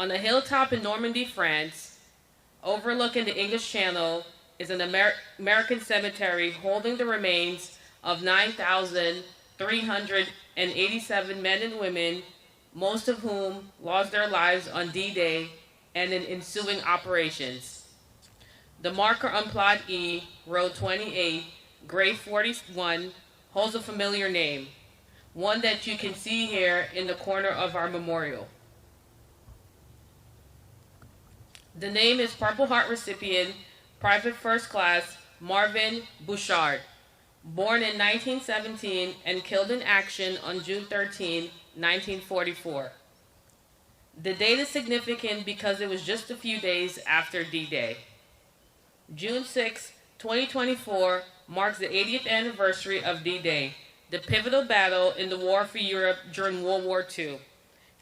On a hilltop in Normandy, France, overlooking the English Channel, is an American cemetery holding the remains of 9,387 men and women, most of whom lost their lives on D-Day and in ensuing operations. The marker on Plot E, row 28, grave 41, holds a familiar name, one that you can see here in the corner of our memorial. The name is Purple Heart recipient, Private First Class Marvin Boutchyard, born in 1917 and killed in action on June 13, 1944. The date is significant because it was just a few days after D-Day. June 6, 2024 marks the 80th anniversary of D-Day, the pivotal battle in the war for Europe during World War II,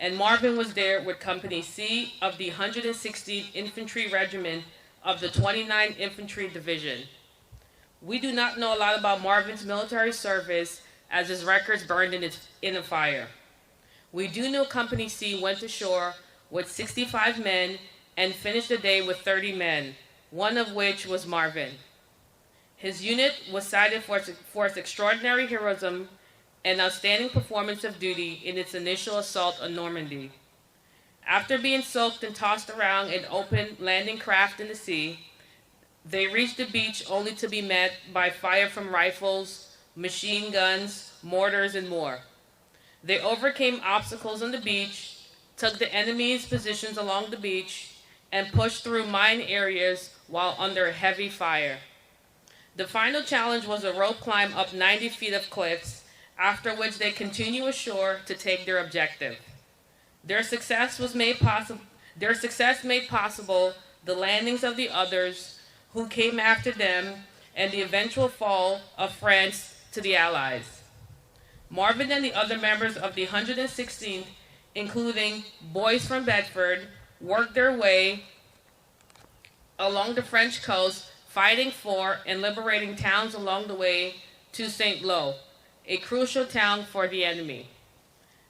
and Marvin was there with Company C of the 116th Infantry Regiment of the 29th Infantry Division. We do not know a lot about Marvin's military service as his records burned in a fire. We do know Company C went ashore with 65 men and finished the day with 30 men, one of which was Marvin. His unit was cited for its extraordinary heroism and outstanding performance of duty in its initial assault on Normandy. After being soaked and tossed around in open landing craft in the sea, they reached the beach only to be met by fire from rifles, machine guns, mortars, and more. They overcame obstacles on the beach, took the enemy's positions along the beach, and pushed through mine areas while under heavy fire. The final challenge was a rope climb up 90 feet of cliffs, after which they continue ashore to take their objective. Their success made possible the landings of the others who came after them and the eventual fall of France to the Allies. Marvin and the other members of the 116th, including boys from Bedford, worked their way along the French coast, fighting for and liberating towns along the way to Saint-Lô, a crucial town for the enemy.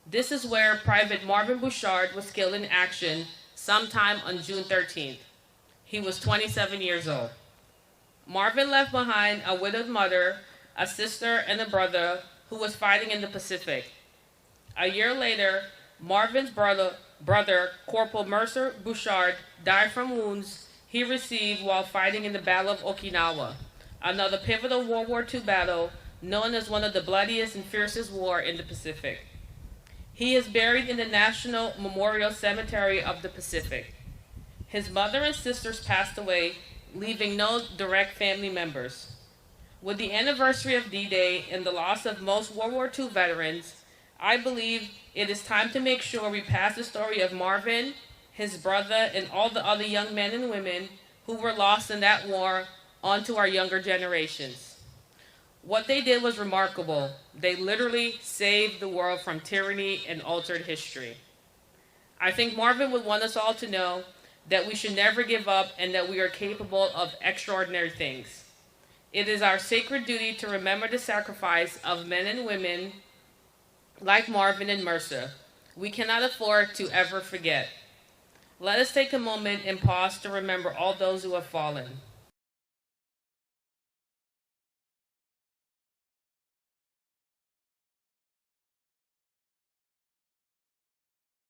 This is where Private Marvin Boutchyard was killed in action sometime on June 13th. He was 27 years old. Marvin left behind a widowed mother, a sister, and a brother who was fighting in the Pacific. A year later, Marvin's brother, Corporal Mercer Boutchyard, died from wounds he received while fighting in the Battle of Okinawa, another pivotal World War II battle known as one of the bloodiest and fiercest war in the Pacific. He is buried in the National Memorial Cemetery of the Pacific. His mother and sisters passed away, leaving no direct family members. With the anniversary of D-Day and the loss of most World War II veterans, I believe it is time to make sure we pass the story of Marvin, his brother, and all the other young men and women who were lost in that war on to our younger generations. What they did was remarkable. They literally saved the world from tyranny and altered history. I think Marvin would want us all to know that we should never give up and that we are capable of extraordinary things. It is our sacred duty to remember the sacrifice of men and women like Marvin and Mercer. We cannot afford to ever forget. Let us take a moment and pause to remember all those who have fallen.